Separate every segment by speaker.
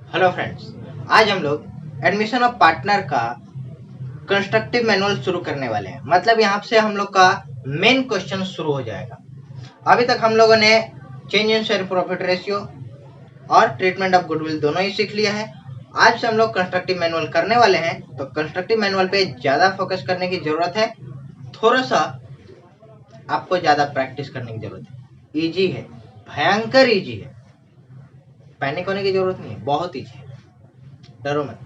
Speaker 1: Hello friends, आज हम लोग एडमिशन ऑफ पार्टनर का कंस्ट्रक्टिव मैनुअल शुरू करने वाले हैं। मतलब यहाँ से हम लोग का मेन क्वेश्चन शुरू हो जाएगा। अभी तक हम लोगों ने change in share profit ratio और ट्रीटमेंट ऑफ गुडविल दोनों ही सीख लिया है। आज से हम लोग कंस्ट्रक्टिव मैनुअल करने वाले हैं, तो कंस्ट्रक्टिव मैनुअल पे ज्यादा फोकस करने की जरूरत है। थोड़ा सा आपको ज्यादा प्रैक्टिस करने की जरूरत है। इजी है, भयंकर इजी है, पैनिक होने की जरूरत नहीं है, बहुत इजी है, डरो मत।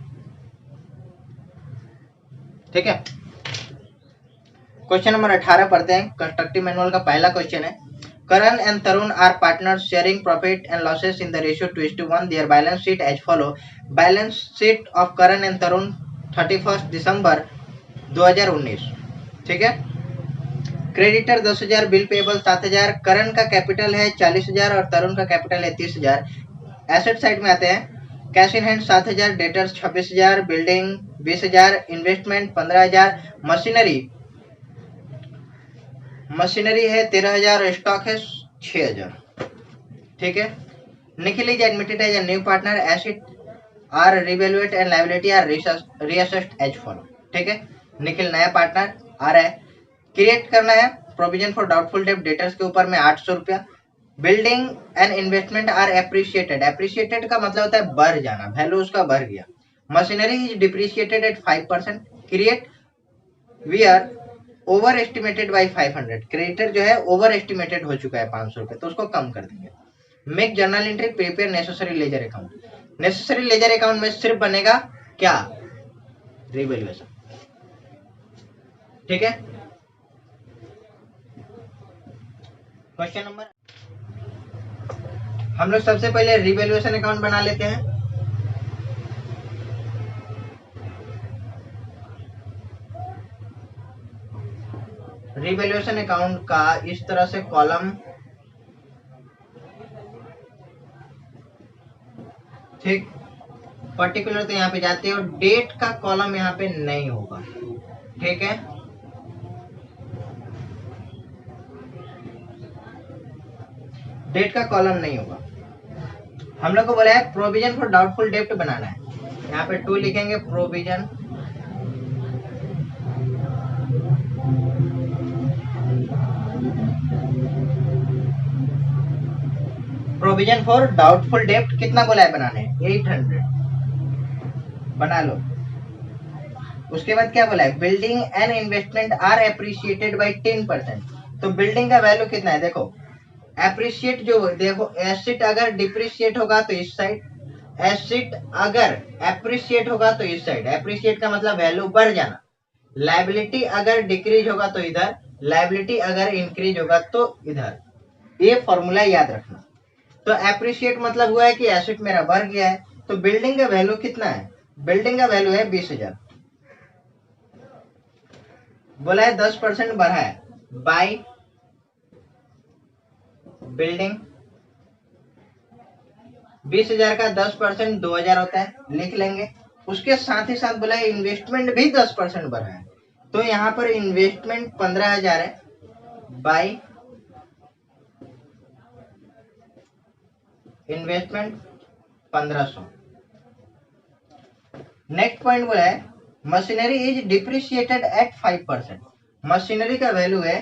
Speaker 1: ठीक है, क्वेश्चन नंबर 18 पढ़ते हैं। कंस्ट्रक्टिव मैनुअल का पहला क्वेश्चन है, Karan and Tarun are partners sharing profit and losses in the ratio 2:1। Their balance sheet as follow. Balance sheet of Karan and Tarun 31 December 2019। ठीक है, क्रेडिटर 10,000, बिल पेबल 7,000, करण का कैपिटल है 40,000 और तरुण का कैपिटल है 30,000। एसेट साइड में आते हैं, cash in hand 7,000, debtors 26,000, building 20,000, investment 15,000, machinery है 13,000, स्टॉक है 6,000। ठीक है, Nikhil is admitted as a new partner. Asset are revalued and liability are reassessed as follow. ठीक है, निखिल नया पार्टनर आ रहा है, क्रिएट करना है provision for doubtful debt, debtors के ऊपर में 800 रुपया। Building and investment are appreciated. Appreciated का मतलब होता है बढ़ जाना, वैल्यू उसका बढ़ गया। Machinery is depreciated at 5%। Create we are over estimated by 500। Creditor जो है ओवर एस्टिमेटेड हो चुका है 500 रुपए, तो उसको कम कर देंगे। Make journal entry, prepare necessary ledger account. Necessary ledger account में सिर्फ बनेगा क्या, रिवैल्यूएशन। ठीक है, क्वेश्चन नंबर, हम लोग सबसे पहले रिवैल्यूएशन अकाउंट बना लेते हैं। रिवैल्यूएशन अकाउंट का इस तरह से कॉलम, ठीक, पर्टिकुलर तो यहाँ पे जाते हैं और डेट का कॉलम यहाँ पे नहीं होगा। ठीक है, डेट का कॉलम नहीं होगा। हम लोग को बोला है प्रोविजन फॉर डाउटफुल डेट बनाना है। यहाँ पे 2 लिखेंगे, provision provision for doubtful debt कितना बोला है बनाने, 800 बना लो। उसके बाद क्या बोला है, building and investment are appreciated by 10%। तो बिल्डिंग का वैल्यू कितना है, देखो एप्रिशिएट जो, देखो एसेट अगर डिप्रिशिएट होगा तो इस साइड, एसेट अगर एप्रिशिएट होगा तो इस साइड। एप्रिशिएट का मतलब वैल्यू बढ़ जाना। लायबिलिटी अगर डिक्रीज होगा तो इधर, लायबिलिटी अगर इंक्रीज होगा तो इधर। ये फॉर्मूला याद रखना। तो एप्रिशिएट मतलब हुआ है कि एसेट मेरा बढ़ गया है। तो बिल्डिंग का वैल्यू कितना है, बिल्डिंग का वैल्यू है 20,000। बोला है 10% बढ़ा है बाई बिल्डिंग। 20,000 का 10% 2,000 होता है, लिख लेंगे। उसके साथ ही साथ बोला है इन्वेस्टमेंट भी 10% बढ़ा है, तो यहाँ पर इन्वेस्टमेंट 15,000 है बाई इन्वेस्टमेंट 1,500। नेक्स्ट पॉइंट बोला है machinery is depreciated at 5%। Machinery का वैल्यू है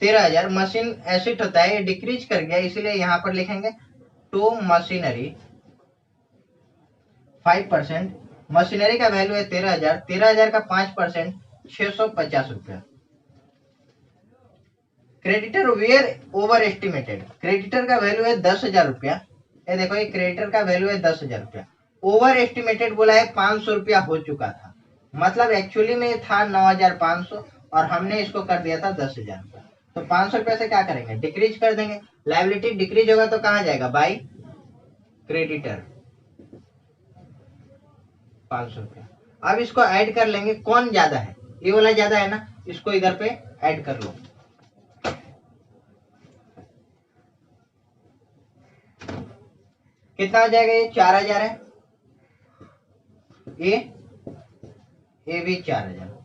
Speaker 1: 13,000। मशीन एसेट होता है, ये डिक्रीज कर गया, इसीलिए यहाँ पर लिखेंगे टू मशीनरी 5%। मशीनरी का वैल्यू है 13,000। 13,000 का 5% 650 रुपया। Creditor were over estimated. Creditor का वैल्यू है 10,000 रुपया। ये देखो, ये क्रेडिटर का वैल्यू है 10,000 रुपया। ओवर एस्टिमेटेड बोला है 500 रुपया हो चुका था, मतलब एक्चुअली में था 9,500 और हमने इसको कर दिया था 10,000 रुपया। तो 500 रुपया से क्या करेंगे, डिक्रीज कर देंगे। लायबिलिटी डिक्रीज होगा तो कहाँ जाएगा, बाई क्रेडिटर 500 रुपया। अब इसको ऐड कर लेंगे, कौन ज्यादा है, ये वाला ज्यादा है ना, इसको इधर पे ऐड कर लो। कितना हो जाएगा, ये 4,000 है, ये भी 4,000।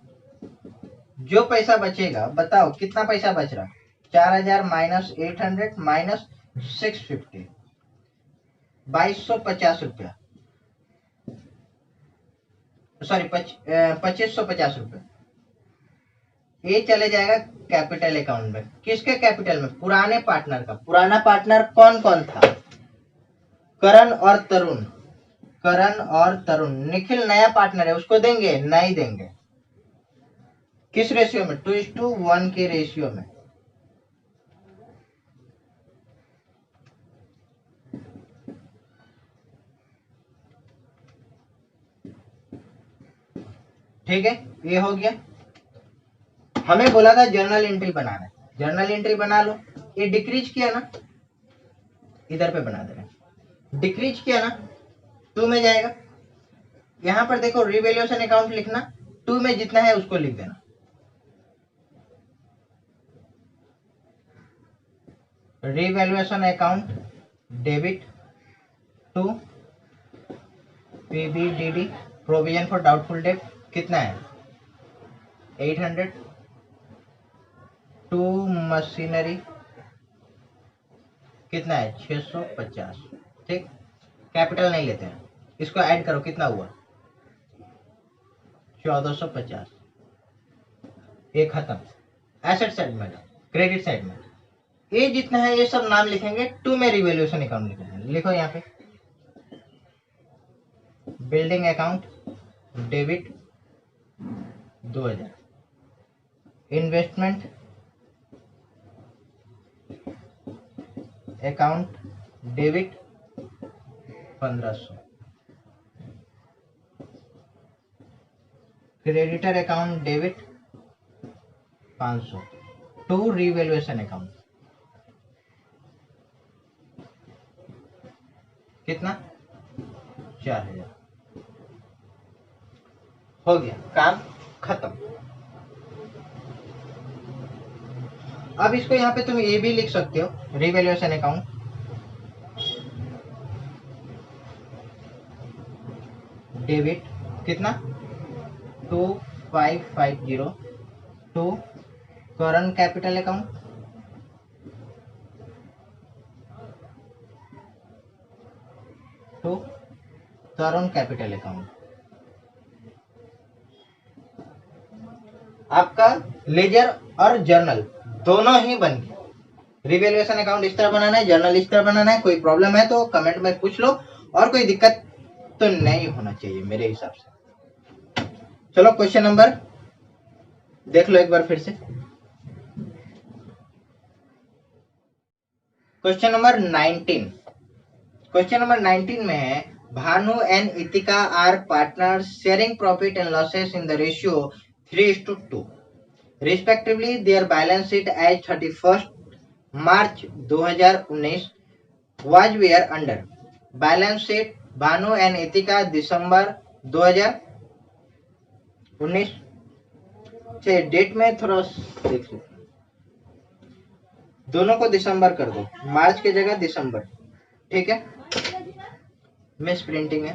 Speaker 1: जो पैसा बचेगा बताओ कितना पैसा बच रहा, 4,000 माइनस 800 माइनस 650, ₹2250, सॉरी 2550 रुपये, ये चले जाएगा कैपिटल अकाउंट में। किसके कैपिटल में? पुराने पार्टनर का। पुराना पार्टनर कौन कौन था? करण और तरुण। करण और तरुण। निखिल नया पार्टनर है, उसको देंगे? नहीं देंगे। किस रेशियो में? 2:1 के रेशियो में। ठीक है, ये हो गया। हमें बोला था जर्नल एंट्री बनाना है, जर्नल एंट्री बना लो। ये डिक्रीज किया ना, इधर पे बना दे रहे, डिक्रीज किया ना, 2 में जाएगा। यहां पर देखो रिवैल्यूएशन अकाउंट लिखना, 2 में जितना है उसको लिख देना। Revaluation account debit to PBDD, provision for doubtful debt कितना है? 800। टू मशीनरी कितना है? 650। ठीक, कैपिटल नहीं लेते हैं। इसको ऐड करो, कितना हुआ? 1450। ये खत्म। एसेट साइड में, क्रेडिट साइड में ये जितना है ये सब नाम लिखेंगे, 2 में रिवैल्यूएशन अकाउंट लिखेंगे। लिखो यहाँ पे building account debit 2000, investment account debit 1500, creditor account debit 500, to revaluation account कितना? 4000। हो गया, काम खत्म। अब इसको यहाँ पे तुम ये भी लिख सकते हो, रिवैल्यूएशन अकाउंट डेबिट कितना? 2550 to current capital account to Tarun capital account. आपका लेजर और जर्नल दोनों ही बन गए। रिवैल्यूएशन अकाउंट इस तरह बनाना है, जर्नल इस तरह बनाना है। कोई प्रॉब्लम है तो कमेंट में पूछ लो, और कोई दिक्कत तो नहीं होना चाहिए मेरे हिसाब से। चलो क्वेश्चन नंबर देख लो एक बार फिर से। Question number 19। क्वेश्चन नंबर 19 में है Bhanu and Itika are partners sharing profit and losses in the ratio 3:2 respectively. Their balance sheet as 31st March 2019 was where under? Balance sheet Bhanu and Itika December 2019 से डेट में थोड़ा देख लो, दोनों को दिसंबर कर दो, मार्च की जगह दिसंबर। ठीक है, मिस प्रिंटिंग है।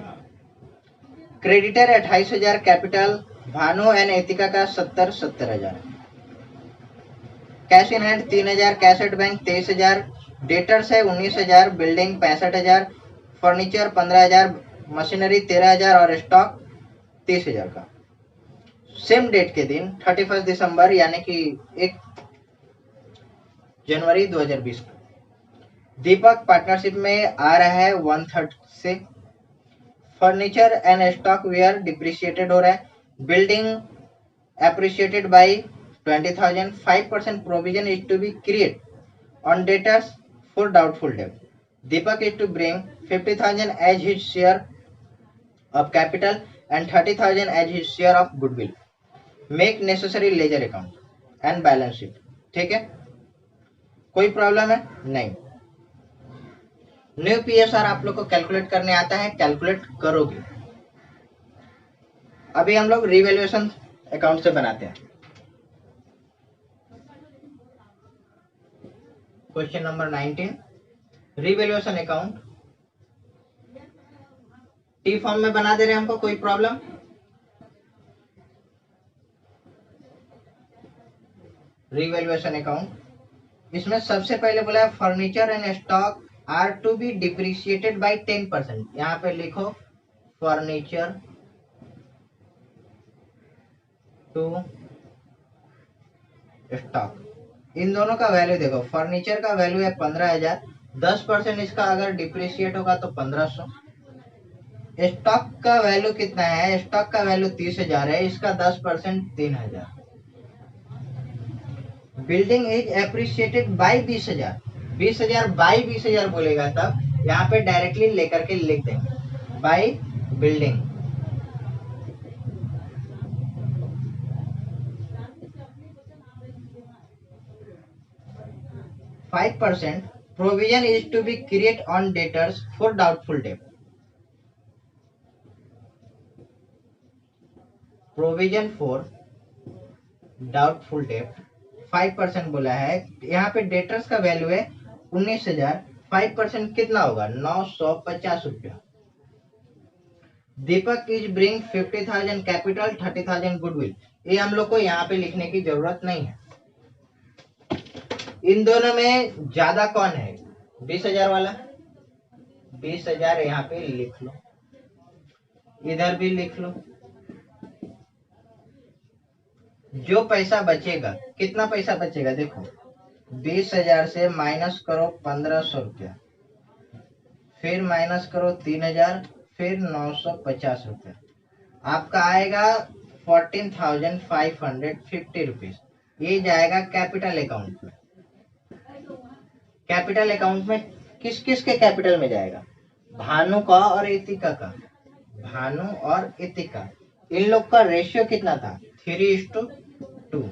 Speaker 1: क्रेडिटर 28,000, कैपिटल भानु एंड इतिका का 70,000, cash in hand 3,000, cash at bank 23,000, debtors है 19,000, बिल्डिंग 65,000, फर्नीचर 15,000, मशीनरी 13,000 और स्टॉक 30,000 का। सेम डेट के दिन 31 दिसंबर यानी कि 1 जनवरी 2020 को दीपक पार्टनरशिप में आ रहा है 1/3 से। Furniture and stock were depreciated हो रहा है। Building appreciated by 20,000. 5% provision is to be created on debtors for doubtful debt. Deepak is to bring 50,000 as his share of capital and 30,000 as his share of goodwill. Make necessary ledger account and balance sheet. ठीक है, कोई problem है? नहीं। New PSR आप लोग को calculate करने आता है, कैलकुलेट करोगे। अभी हम लोग रिवैल्यूएशन अकाउंट से बनाते हैं। Question number 19, revaluation account T form में बना दे रहे हैं हमको, कोई प्रॉब्लम? रिवैल्यूएशन अकाउंट, इसमें सबसे पहले बोला है furniture and stock are to be depreciated by 10%। यहाँ पे लिखो फर्नीचर टू स्टॉक। इन दोनों का वैल्यू देखो, फर्नीचर का वैल्यू है 15,000, 10% इसका अगर डिप्रिशिएट होगा तो 1500। स्टॉक का वैल्यू कितना है? स्टॉक का वैल्यू 30,000 है, इसका 10% 3,000। Building is appreciated by 20,000। 20,000 by 20,000 बोलेगा तब यहाँ पे डायरेक्टली लेकर के लिख देंगे by building. %5 provision is to be created on debtors for doubtful debt। Provision for doubtful date 5% बोला है। यहाँ पे डेटर्स का वैल्यू है 19,000, 5% कितना होगा? 950 रुपया। दीपक इज ब्रिंग 50,000 कैपिटल, 30,000 गुडविल। ये हम लोग को यहाँ पे लिखने की जरूरत नहीं है। इन दोनों में ज्यादा कौन है? 20,000 वाला। 20,000 यहाँ पे लिख लो, इधर भी लिख लो। जो पैसा बचेगा, कितना पैसा बचेगा देखो, 20,000 से माइनस करो 1,500 रुपया, फिर माइनस करो 3,000, फिर 950 रुपया, आपका आएगा 14,550 रुपीज। ये जाएगा कैपिटल अकाउंट में। कैपिटल अकाउंट में किस किस के कैपिटल में जाएगा? भानु का और इतिका का। भानु और इतिका, इन लोग का रेशियो कितना था? 3:2।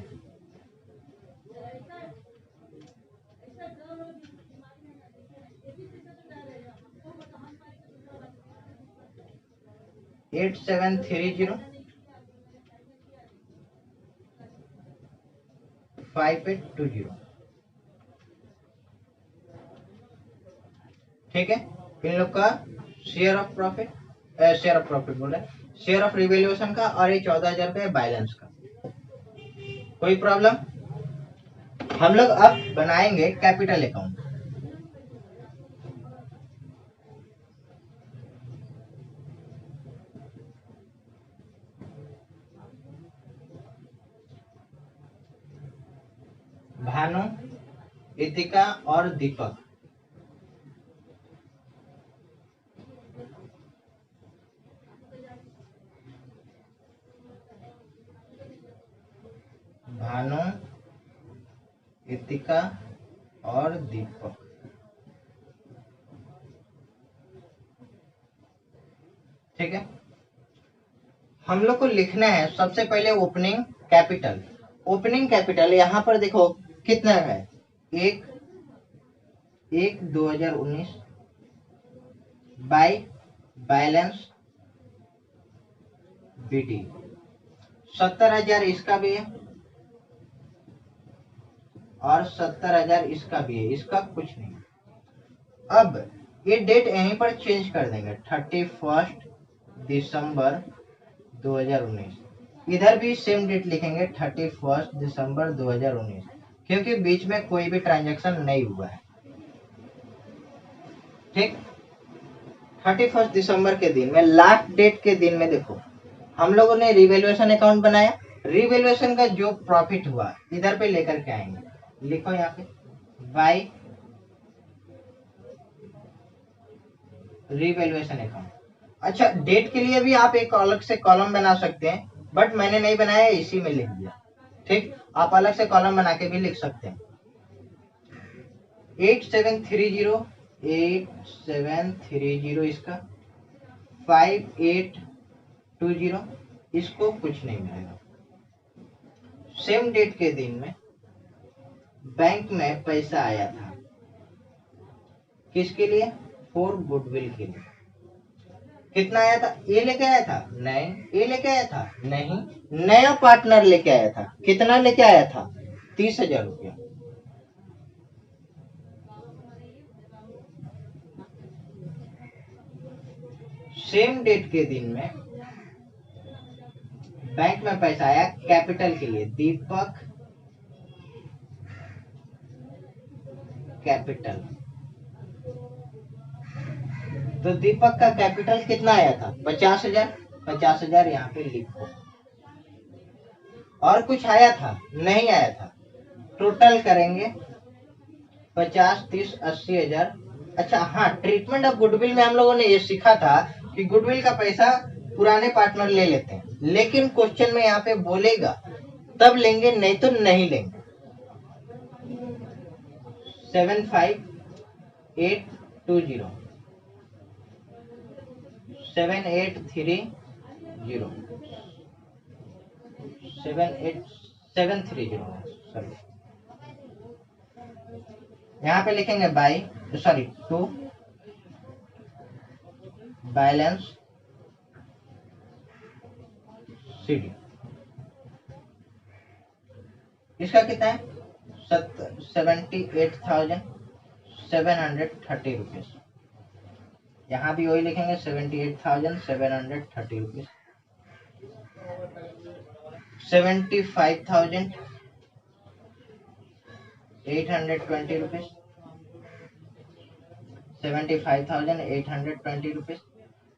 Speaker 1: $8730 5820। ठीक है। इन लोग का शेयर ऑफ प्रॉफिट बोल रहे, शेयर ऑफ रिवैल्यूएशन का, और ये 14,000 रुपये बैलेंस का। कोई प्रॉब्लम? हम लोग अब बनाएंगे कैपिटल अकाउंट। भानु, इतिका और दीपक, भानु, इतिका और दीपक। ठीक है। हम लोग को लिखना है सबसे पहले ओपनिंग कैपिटल। ओपनिंग कैपिटल यहाँ पर देखो कितना है? 1/1/2019 बाय बैलेंस BD। 70,000 इसका भी है और 70,000 इसका भी है, इसका कुछ नहीं। अब ये डेट यहीं पर चेंज कर देंगे, 31 दिसंबर 2019। इधर भी सेम डेट लिखेंगे, 31 दिसंबर 2019, क्योंकि बीच में कोई भी ट्रांजैक्शन नहीं हुआ है। ठीक। 31 दिसंबर के दिन में, लास्ट डेट के दिन में देखो हम लोगों ने रिवैल्यूएशन अकाउंट बनाया। रिवैल्यूएशन का जो प्रॉफिट हुआ इधर पे लेकर के आएंगे। लिखो यहाँ पे बाय रिवैल्यूएशन अकाउंट। अच्छा, डेट के लिए भी आप एक अलग से कॉलम बना सकते हैं, बट मैंने नहीं बनाया, इसी में लिख दिया। ठीक, आप अलग से कॉलम बना के भी लिख सकते हैं। 8730 इसका, 5820 इसको कुछ नहीं मिलेगा। सेम डेट के दिन में बैंक में पैसा आया था, किसके लिए? फॉर गुडविल के लिए। कितना आया था? ये लेके आया था? नहीं। ये लेके आया था? नहीं। नया पार्टनर लेके आया था। कितना लेके आया था? 30,000 रुपया। सेम डेट के दिन में बैंक में पैसा आया कैपिटल के लिए, दीपक कैपिटल। तो दीपक का कैपिटल कितना आया था? 50,000। 50,000 यहाँ पे लिखो। और कुछ आया था? नहीं आया था। टोटल करेंगे 50, 30, 80,000। अच्छा हाँ, ट्रीटमेंट ऑफ गुडविल में हम लोगों ने ये सीखा था कि गुडविल का पैसा पुराने पार्टनर ले लेते हैं, लेकिन क्वेश्चन में यहाँ पे बोलेगा तब लेंगे, नहीं तो नहीं लेंगे। 75820 7830 78730 सॉरी, यहाँ पे लिखेंगे बाई टू बैलेंस सीडी। इसका कितना है? 78,730 रुपीज। यहाँ भी वही लिखेंगे 78,730 रुपीज। 75,820 रुपीज। 75,820 रुपीज।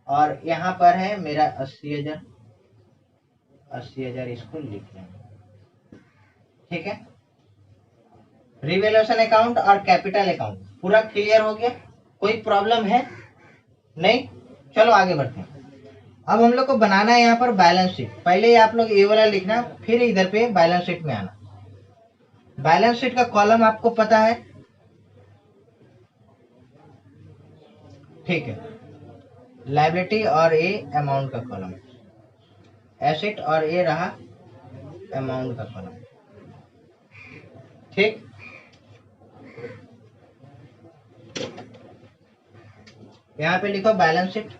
Speaker 1: और यहाँ पर है मेरा 80,000। 80,000 इसको लिख लेंगे। ठीक है, रिवैल्यूएशन अकाउंट और कैपिटल अकाउंट पूरा क्लियर हो गया? कोई प्रॉब्लम है? नहीं? चलो आगे बढ़ते हैं। अब हम लोग को बनाना है यहाँ पर बैलेंस शीट। पहले आप लोग ये वाला लिखना, फिर इधर पे बैलेंस शीट में आना। बैलेंस शीट का कॉलम आपको पता है? ठीक है, लायबिलिटी और ए अमाउंट का कॉलम, एसेट और ए रहा अमाउंट का कॉलम। ठीक, यहाँ पे लिखो balance sheet.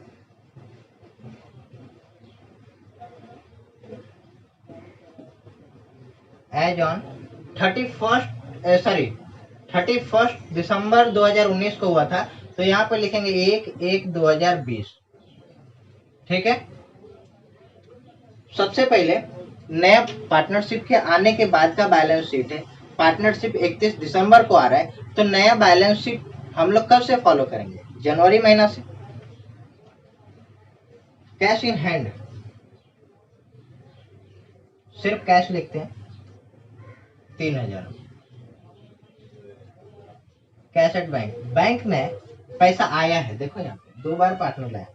Speaker 1: As on 31 December 2019 को हुआ था, तो यहाँ पर लिखेंगे 1/1/2020। ठीक है, सबसे पहले नया पार्टनरशिप के आने के बाद का बैलेंस शीट है। पार्टनरशिप 31 दिसंबर को आ रहा है, तो नया बैलेंस शीट हम लोग कब से फॉलो करेंगे? जनवरी महीना से। कैश इन हैंड, सिर्फ कैश लिखते हैं 3,000। कैश एट बैंक, बैंक में पैसा आया है, देखो यहाँ पे 2 बार पार्टनर लाया।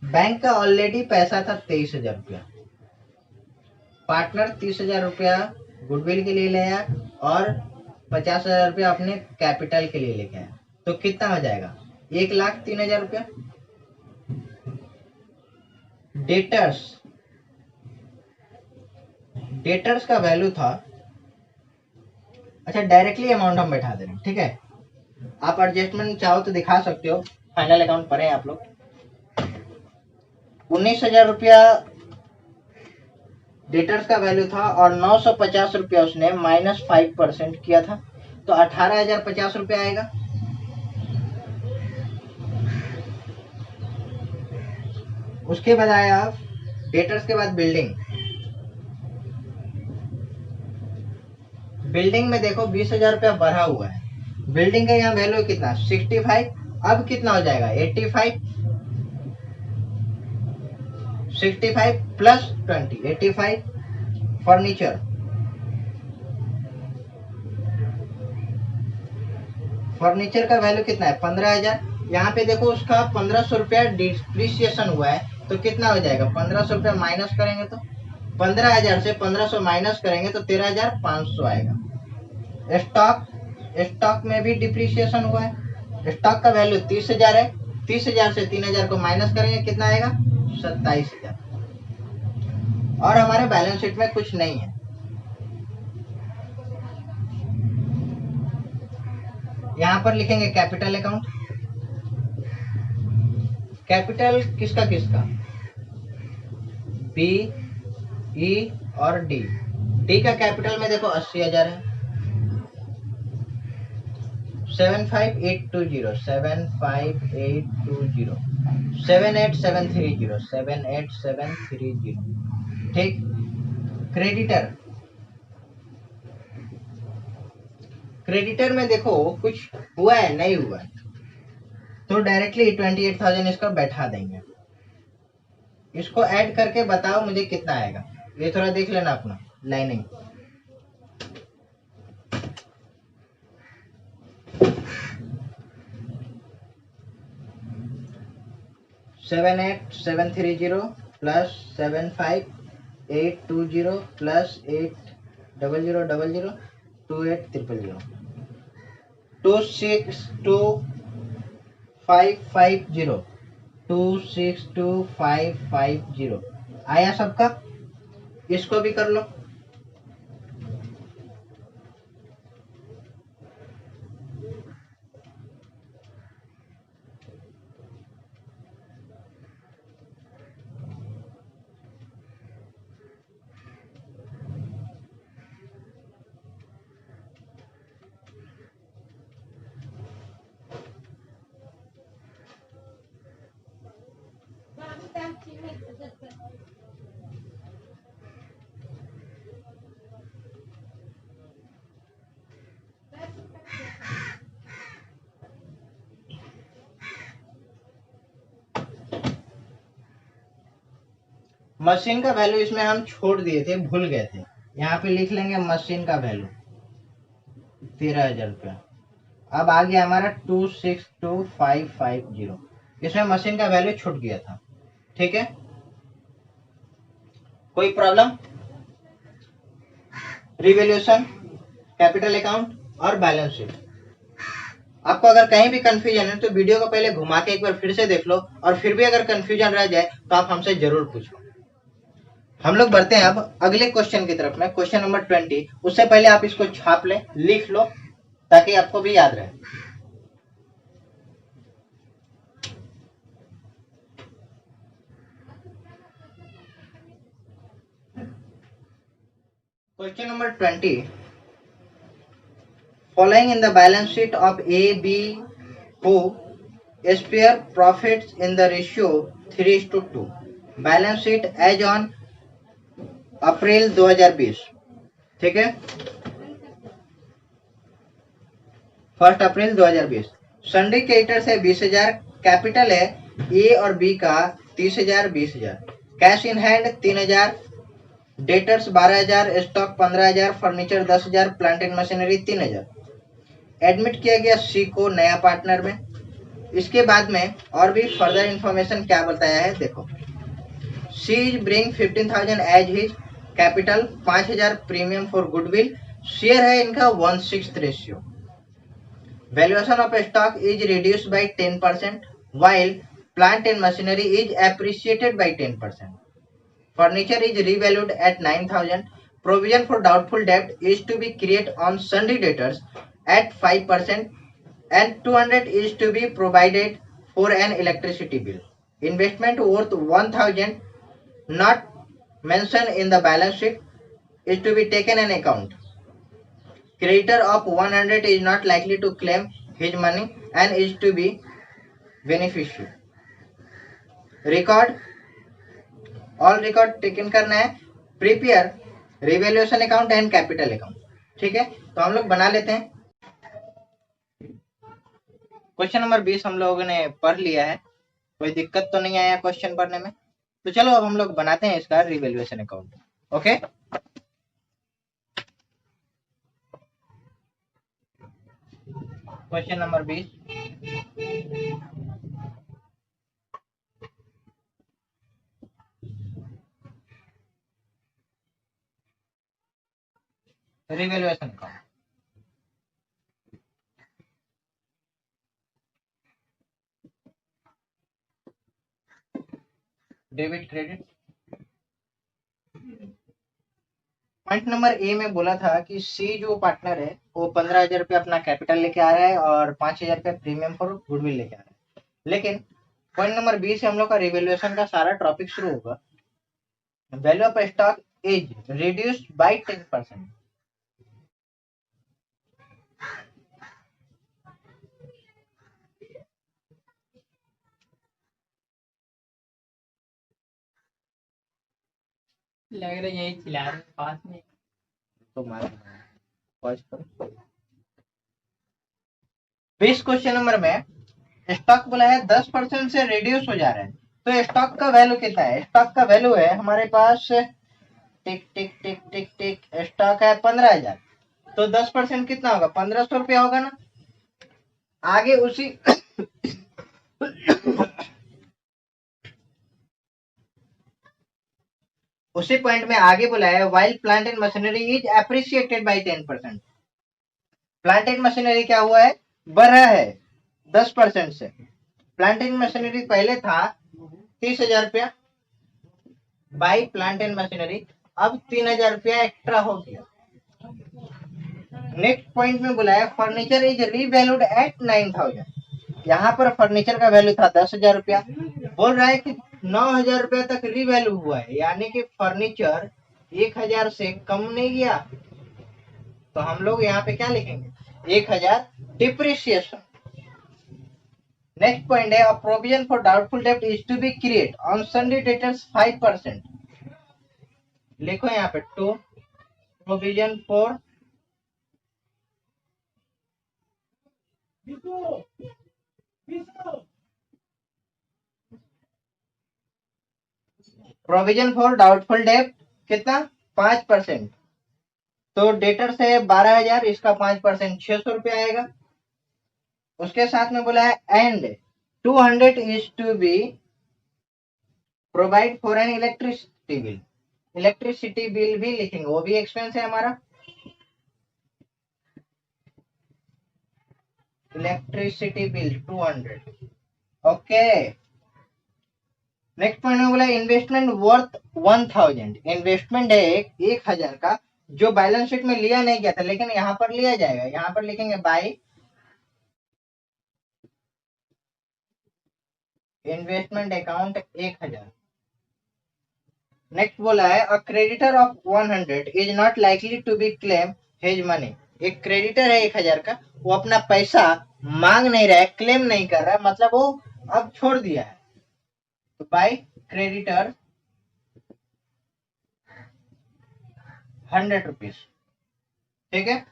Speaker 1: बैंक का ऑलरेडी पैसा था 23,000 रुपया। पार्टनर 30,000 रुपया गुडविल के लिए लाया और 50,000 रुपया अपने कैपिटल के लिए लेके आया, तो कितना हो जाएगा? 1,03,000 रुपया। डेटर्स का वैल्यू था, अच्छा डायरेक्टली अमाउंट हम बैठा दे रहे हैं। ठीक है, आप एडजस्टमेंट चाहो तो दिखा सकते हो, फाइनल अकाउंट पढ़े आप लोग। 19,000 रुपया डेटर्स का वैल्यू था और 950 रुपया उसने -5% किया था, तो 18,050 रुपया आएगा। उसके बाद आया डेटर्स के बाद बिल्डिंग में देखो 20,000 रुपया बढ़ा हुआ है। बिल्डिंग का यहाँ वैल्यू कितना? 65। अब कितना हो जाएगा? 85। 65 प्लस 20 85। फर्नीचर का वैल्यू कितना है? 15,000। यहाँ पे देखो उसका 1,500 रुपया डिप्रिसिएशन हुआ है, तो कितना हो जाएगा? 1,500 रुपया माइनस करेंगे तो 15,000 से 1,500 माइनस करेंगे तो 13,500 आएगा। स्टॉक में भी डिप्रिसिएशन हुआ है। स्टॉक का वैल्यू 30,000 है। 30,000 से 3,000 को माइनस करेंगे, कितना आएगा? 27,000। और हमारे बैलेंस शीट में कुछ नहीं है। यहाँ पर लिखेंगे कैपिटल अकाउंट। कैपिटल किसका किसका? बी, ई और डी। डी का कैपिटल में देखो 80,000 है। 75820 75820 78730 ठीक। क्रेडिटर में देखो कुछ हुआ है नहीं हुआ है, तो डायरेक्टली 28,000 इसका बैठा देंगे। इसको ऐड करके बताओ मुझे कितना आएगा, ये थोड़ा देख लेना अपना लाइनिंग। सेवन 7,8,730 प्लस 7,5,8,20 प्लस 8,0,0,0 28,000 26,2,550 26,2,550 आया सबका। इसको भी कर लो। मशीन का वैल्यू इसमें हम छोड़ दिए थे, भूल गए थे। यहाँ पे लिख लेंगे मशीन का वैल्यू 13,000 रुपया। अब आ गया हमारा 26,2,550। इसमें मशीन का वैल्यू छूट गया था। ठीक है, कोई प्रॉब्लम? रिवैल्यूएशन, कैपिटल अकाउंट और बैलेंस शीट। आपको अगर कहीं भी कंफ्यूजन है तो वीडियो को पहले घुमा के एक बार फिर से देख लो, और फिर भी अगर कंफ्यूजन रह जाए तो आप हमसे जरूर पूछो। हम लोग बढ़ते हैं अब अगले क्वेश्चन की तरफ में, क्वेश्चन नंबर 20। उससे पहले आप इसको छाप ले, लिख लो, ताकि आपको भी याद रहे। Question number 20। Following in the balance sheet of A, B, who spare profits in the ratio 3:2. Balance sheet as on अप्रैल 2020। ठीक है, 1 अप्रैल 2020। सन्डी क्रेडिटर्स है 20,000, कैपिटल है ए और बी का 30,000 20,000, cash in hand 3,000, debtors 12,000, stock 15,000, furniture 10,000, plant and machinery 3,000। Admit किया गया सी को नया पार्टनर में। इसके बाद में और भी फर्दर इंफॉर्मेशन क्या बताया है देखो। C is bring 15,000 as his capital, 5,000 premium for goodwill, share है इनका 1/6 ratio. Valuation of stock is reduced by 10%, while plant and machinery is appreciated by 10%. Furniture is revalued at 9,000. Provision for doubtful debt is to be created on sundry debtors at 5%, and 200 is to be provided for an electricity bill. Investment worth 1,000 not mentioned in the balance sheet is to be taken in account. Creditor of 100 is not likely to claim his money and is to be beneficiary. Record, all record taken करना है। Prepare revaluation account and capital account. ठीक है, तो हम लोग बना लेते हैं। क्वेश्चन नंबर 20 हम लोगों ने पढ़ लिया है, कोई दिक्कत तो नहीं आया क्वेश्चन पढ़ने में। तो चलो अब हम लोग बनाते हैं इसका revaluation account. Okay, question number 20। Revaluation account. Debit credit. Point number A में बोला था कि सी जो पार्टनर है वो 15,000 रुपये अपना कैपिटल लेके आ रहा है और 5,000 रुपये प्रीमियम फॉर गुडविल लेके आ रहा है। लेकिन पॉइंट नंबर बी से हम लोग का रिवैल्यूएशन का सारा टॉपिक शुरू होगा। Value of stock is reduced by 10%।
Speaker 2: लग रहा है यही चिल्ला रहे पास में
Speaker 1: तो मार पॉज करो। 20 क्वेश्चन नंबर में स्टॉक बोला है 10% से रिड्यूस हो जा रहा है, तो स्टॉक का वैल्यू कितना है? स्टॉक का वैल्यू है हमारे पास, टिक टिक टिक टिक टिक, स्टॉक है 15,000, तो 10% कितना होगा? 1,500 रुपया होगा ना। आगे उसी उसी पॉइंट में आगे बोला है while plant and machinery is appreciated by 10%। Plant and machinery क्या हुआ है? बढ़ रहा है 10% से। प्लांट एंड मशीनरी पहले था 30,000 रुपया बाई प्लांट एंड मशीनरी, अब 3,000 रुपया एक्स्ट्रा हो गया। नेक्स्ट पॉइंट में बोला है फर्नीचर इज रीवैल्यूड एट 9,000। यहाँ पर फर्नीचर का वैल्यू था 10,000 रुपया, बोल रहा है कि 9,000 रुपया तक रीवैल्यू हुआ है, यानी कि फर्नीचर 1,000 से कम नहीं गया। तो हम लोग यहाँ पे क्या लिखेंगे? 1,000 डिप्रिसिएशन। नेक्स्ट पॉइंट है प्रोविजन फॉर डाउटफुल डेब्ट is to be create on sundry debtors 5%। लिखो यहाँ पे टू प्रोविजन फॉर डाउटफुल डेब्ट कितना? 5%। तो डेटर से 12,000, इसका 5% 600 रुपया आएगा। उसके साथ में बोला है and 200 is to be provide for an electricity bill. Electricity bill भी लिखेंगे, वो भी एक्सपेंस है हमारा। Electricity bill 200। Okay. Next point में बोला इन्वेस्टमेंट वर्थ 1,000। इन्वेस्टमेंट है 1,000 का, जो बैलेंस शीट में लिया नहीं गया था, लेकिन यहाँ पर लिया जाएगा। यहाँ पर लिखेंगे बाई इन्वेस्टमेंट अकाउंट 1,000। नेक्स्ट बोला है a creditor of 100 is not likely to be claim his money. एक क्रेडिटर है 1,000 का, वो अपना पैसा मांग नहीं रहा है, क्लेम नहीं कर रहा है, मतलब वो अब छोड़ दिया है। तो बाई क्रेडिटर 100 रुपीज। ठीक है।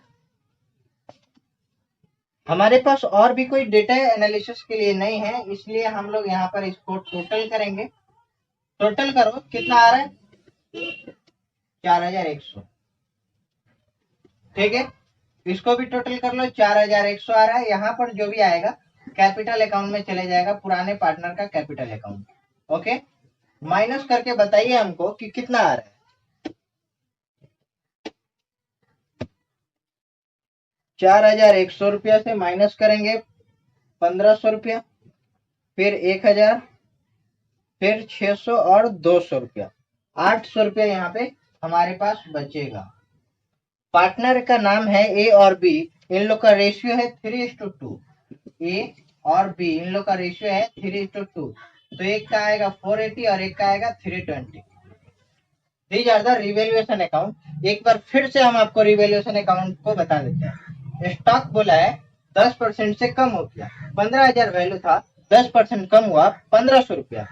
Speaker 1: हमारे पास और भी कोई डेटा एनालिसिस के लिए नहीं है, इसलिए हम लोग यहाँ पर इसको टोटल करेंगे। टोटल करो, कितना आ रहा है? 4,100। ठीक है। इसको भी टोटल कर लो, 4,100 आ रहा है। यहाँ पर जो भी आएगा कैपिटल अकाउंट में चले जाएगा, पुराने पार्टनर का कैपिटल अकाउंट। ओके। माइनस करके बताइए हमको कि कितना आ रहा है। 4,100 रुपया से माइनस करेंगे 1,500 रुपया, फिर 1,000, फिर 600 और 200 रुपया, 800 रुपया यहाँ पे हमारे पास बचेगा। पार्टनर का नाम है ए और बी, इन लोग का रेशियो है 3:2। ए और बी इन लोग का रेशियो है 3:2। तो एक का आएगा 480 और एक का आएगा 320। These are the revaluation account. एक बार फिर से हम आपको रिवेल्युएशन अकाउंट को बता देते हैं। स्टॉक बोला है 10% से कम हो गया, 15,000 वैल्यू था, 10% कम हुआ 1,500 रुपया।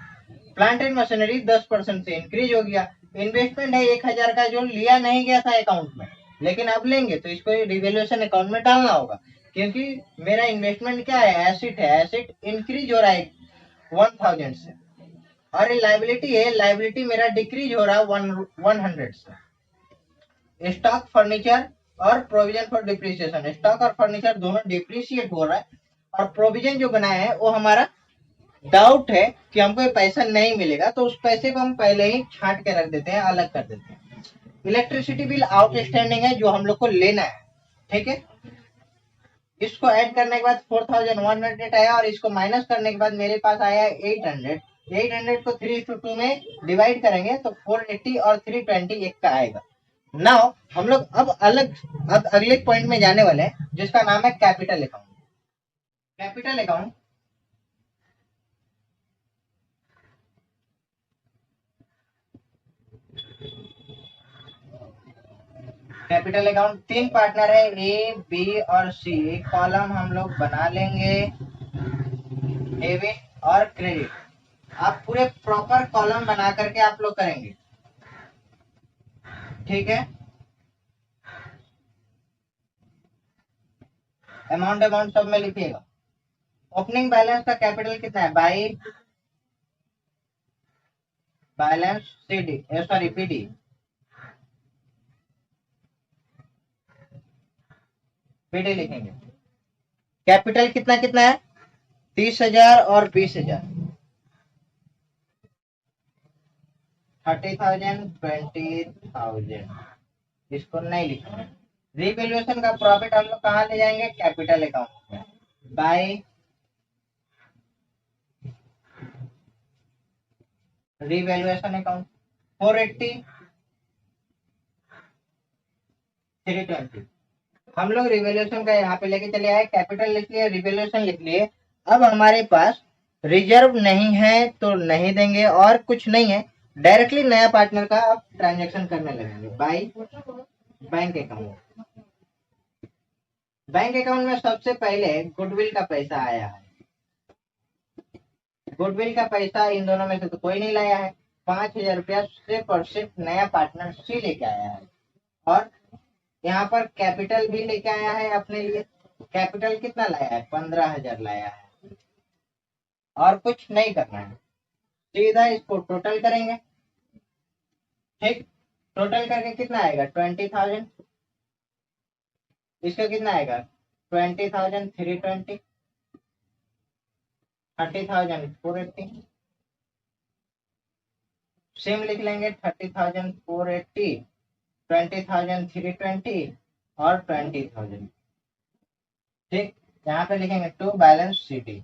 Speaker 1: प्लांट एंड मशीनरी 10% से इंक्रीज हो गया। इन्वेस्टमेंट है 1,000 का, जो लिया नहीं गया था अकाउंट में, लेकिन अब लेंगे तो इसको रिवेल्युएशन अकाउंट में डालना होगा, क्योंकि मेरा इन्वेस्टमेंट क्या है? एसिड है। एसिड इंक्रीज हो रहा है 1,000 से, और लाइबिलिटी है, लाइबिलिटी मेरा डिक्रीज हो रहा है 100 से। स्टॉक, फर्नीचर और प्रोविजन फॉर डिप्रिसिएशन, स्टॉक और फर्नीचर दोनों डिप्रिशिएट हो रहा है, और प्रोविजन जो बनाया है वो हमारा डाउट है कि हमको ये पैसा नहीं मिलेगा, तो उस पैसे को हम पहले ही छांट के रख देते हैं, अलग कर देते हैं। इलेक्ट्रिसिटी बिल आउटस्टैंडिंग है, जो हम लोग को लेना है। ठीक है। इसको ऐड करने के बाद 4,100 आया, और इसको माइनस करने के बाद मेरे पास आया 800। 800 को 3:2 में डिवाइड करेंगे तो 480 और 320 एक का आएगा। नाउ हम लोग अब अगले पॉइंट में जाने वाले हैं, जिसका नाम है capital account. Capital account capital account 3 partner है, ए बी और सी। एक कॉलम हम लोग बना लेंगे, डेबिट और क्रेडिट। आप पूरे प्रॉपर कॉलम बना करके आप लोग करेंगे। ठीक है। अमाउंट सब में लिखिएगा। ओपनिंग बैलेंस का कैपिटल कितना है by balance CD sorry PD. PD लिखेंगे। कैपिटल कितना कितना है 30,000 और 20,000 30,000 20,000 इसको नहीं लिखेंगे। रिवैल्यूएशन का प्रॉफिट हम लोग कहाँ ले जाएंगे कैपिटल अकाउंट में बाय रिवैल्यूएशन अकाउंट 480 320 हम लोग रिवैल्यूएशन का यहाँ पे लेके चले आए कैपिटल लिख लिए रिवैल्यूएशन लिख लिए। अब हमारे पास रिजर्व नहीं है तो नहीं देंगे और कुछ नहीं है डायरेक्टली नया पार्टनर का अब ट्रांजेक्शन करने लगेंगे by bank account. Bank account में सबसे पहले गुडविल का पैसा आया है। गुडविल का पैसा इन दोनों में से तो कोई नहीं लाया है 5,000 रुपया सिर्फ और सिर्फ नया पार्टनर सी लेके आया है। और यहाँ पर कैपिटल भी लेके आया है अपने लिए। कैपिटल कितना लाया है 15,000 लाया है और कुछ नहीं करना है सीधा इसको टोटल करेंगे। ठीक टोटल करके कितना आएगा 20,000 इसका कितना आएगा 20,000 320 30,000 480 सेम लिख लेंगे 30,000 480 20,000 320 और 20,000। ठीक यहाँ पे लिखेंगे टू बैलेंस सीटी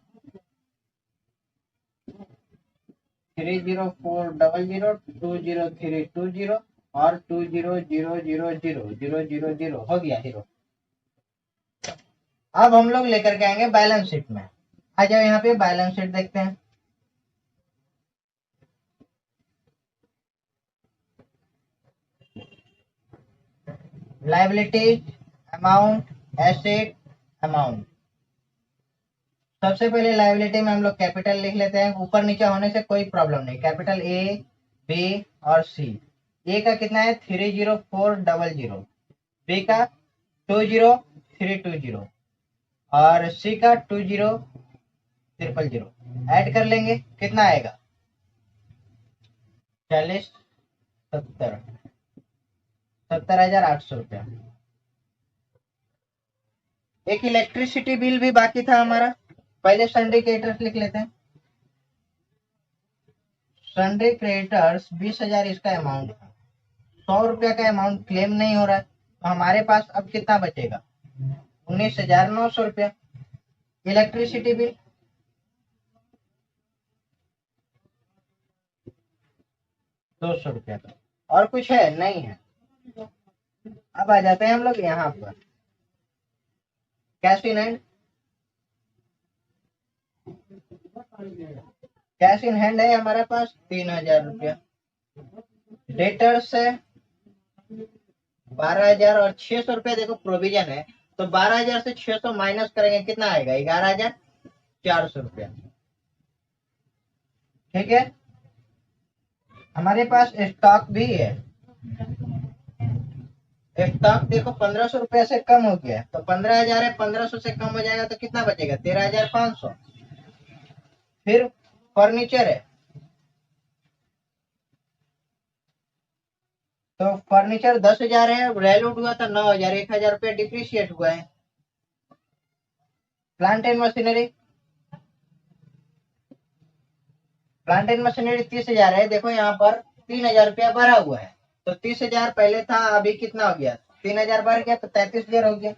Speaker 1: 30400 20320 और 20000000 हो गया हीरो। अब हम लोग लेकर के आएंगे बैलेंस शीट में। आ जाओ यहाँ पे बैलेंस शीट देखते हैं। Liabilities amount asset amount. सबसे पहले लायबिलिटी में हम लोग कैपिटल लिख लेते हैं ऊपर नीचे होने से कोई प्रॉब्लम नहीं कैपिटल ए बी और सी। ए का कितना है 30400 बी का 20320 और सी का 20,000 ऐड कर लेंगे कितना आएगा 70,800 रुपया। एक इलेक्ट्रिसिटी बिल भी बाकी था हमारा पहले सन्डे क्रेडिटर्स लिख लेते हैं। सन्डे क्रेडिटर्स 20,000 इसका अमाउंट था 100 रुपया का अमाउंट क्लेम नहीं हो रहा है तो हमारे पास अब कितना बचेगा 19,900 रुपया। इलेक्ट्रिसिटी बिल 200 रुपया का और कुछ है नहीं है। अब आ जाते हैं हम लोग यहाँ पर cash in hand. Cash in hand है हमारे पास 3,000 रुपया। डेटर्स है 12,000 और 600 रुपया देखो प्रोविजन है तो 12,000 से 600 माइनस करेंगे कितना आएगा 11,400 रुपया। ठीक है हमारे पास स्टॉक भी है। स्टॉक देखो 1,500 रुपया से कम हो गया तो 15,000 है 1,500 से कम हो जाएगा तो कितना बचेगा 13,500। फिर फर्नीचर है तो फर्नीचर 10,000 है वैल्यूड हुआ था 9,000 1,000 रुपया डिप्रिशिएट हुआ है। प्लांट एंड मशीनरी 30,000 है देखो यहाँ पर 3,000 रुपया बढ़ा हुआ है तो 30,000 पहले था अभी कितना हो गया 3,000 बढ़ गया तो 33,000 हो गया।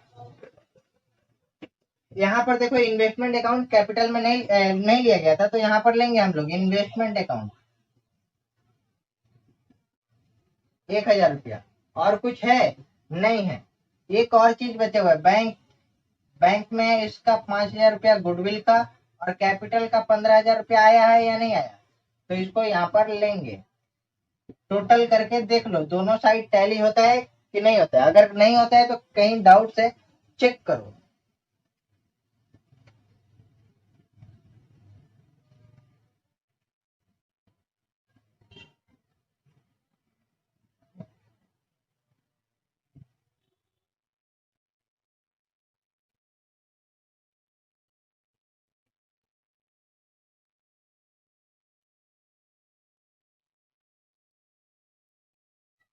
Speaker 1: यहाँ पर देखो इन्वेस्टमेंट अकाउंट कैपिटल में नहीं लिया गया था तो यहाँ पर लेंगे हम लोग इन्वेस्टमेंट अकाउंट 1,000 रुपया और कुछ है नहीं है। एक और चीज बचे हुआ है बैंक में इसका 5,000 रुपया गुडविल का और कैपिटल का 15,000 रुपया आया है या नहीं आया तो इसको यहाँ पर लेंगे टोटल करके देख लो दोनों साइड टैली होता है कि नहीं होता है। अगर नहीं होता है तो कहीं डाउट है चेक करो।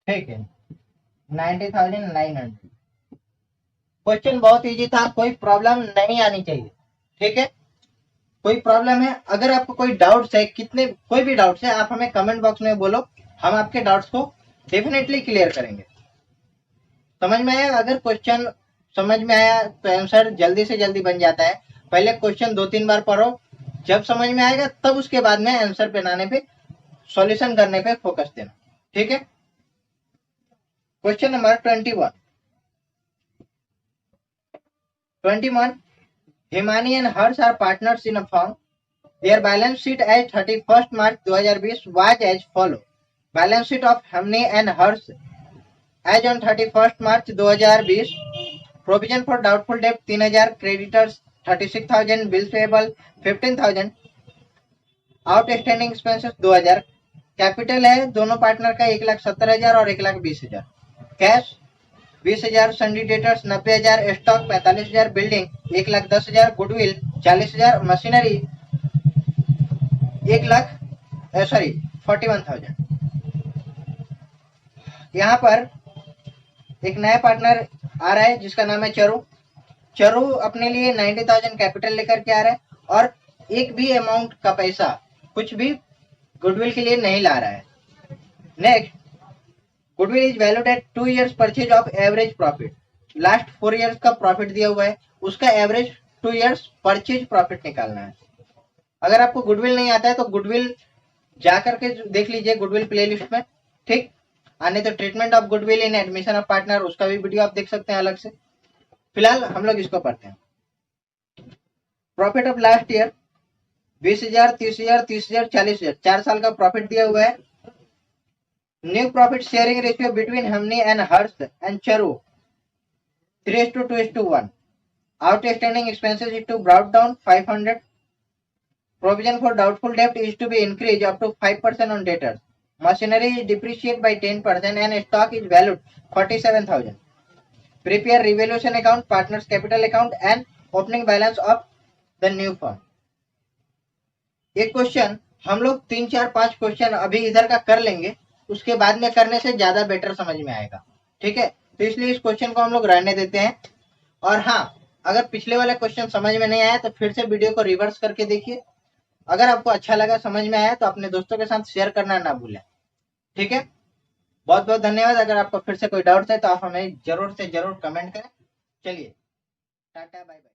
Speaker 1: ठीक है, 90,900। क्वेश्चन बहुत इजी था, कोई प्रॉब्लम नहीं आनी चाहिए। ठीक है, कोई प्रॉब्लम है, अगर आपको कोई डाउट्स है, कितने कोई भी डाउट्स है, आप हमें कमेंट बॉक्स में बोलो, हम आपके डाउट्स को डेफिनेटली क्लियर करेंगे। समझ में आया? अगर क्वेश्चन समझ में आया तो आंसर जल्दी से जल्दी बन जाता है। पहले क्वेश्चन 2-3 बार पढ़ो, जब समझ में आएगा तब उसके बाद में आंसर बनाने पे, सॉल्यूशन करने पे फोकस देना। ठीक है, question number 21। Himani and Harsh are partners in a firm. Their balance sheet as 31st March 2020 was as follows. Balance sheet of Himani and Harsh as on 31st March 2020. Provision for doubtful debt 3,000, creditors 36,000, bills payable 15,000, outstanding expenses 2,000। Capital है दोनों partner का 1,70,000 और 1,20,000। Cash 20,000, सन्डी debtors 90,000, stock 45,000, building 1,10,000, goodwill 40,000, machinery 41,000। यहाँ पर एक नया partner आ रहा है जिसका नाम है चरू। चरू अपने लिए 90,000 कैपिटल लेकर के आ रहा है और एक भी अमाउंट का पैसा कुछ भी गुडविल के लिए नहीं ला रहा है। Next, goodwill is valued at 2 years purchase of average profit. Last 4 years का प्रॉफिट दिया हुआ है, उसका एवरेज 2 years परचेज प्रॉफिट निकालना है। अगर आपको गुडविल नहीं आता है तो गुडविल जा करके देख लीजिए गुडविल प्लेलिस्ट में। ठीक, आने तो treatment of goodwill in admission of partner, उसका भी वीडियो आप देख सकते हैं अलग से। फिलहाल हम लोग इसको पढ़ते हैं। प्रॉफिट ऑफ लास्ट ईयर 20,000, 30,000, 30,000, 40,000, 4 साल का प्रॉफिट दिया हुआ है। New profit sharing ratio between Hamni and Harsh and Charu 3:2:1। Outstanding expenses is to brought down 500। Provision for doubtful debt is to be increased up to 5% on debtors. Machinery is depreciated by 10% and stock is valued 47,000. Prepare revaluation account, partners capital account and opening balance of the new firm. एक question हम लोग 3-4-5 question अभी इधर का कर लेंगे, उसके बाद में करने से ज्यादा बेटर समझ में आएगा। ठीक है, तो इसलिए इस क्वेश्चन को हम लोग रहने देते हैं। और हाँ, अगर पिछले वाले क्वेश्चन समझ में नहीं आया तो फिर से वीडियो को रिवर्स करके देखिए। अगर आपको अच्छा लगा, समझ में आया तो अपने दोस्तों के साथ शेयर करना ना भूलें। ठीक है, बहुत बहुत धन्यवाद। अगर आपको फिर से कोई डाउट है तो आप हमें जरूर से जरूर कमेंट करें। चलिए, टाटा, बाय बाय।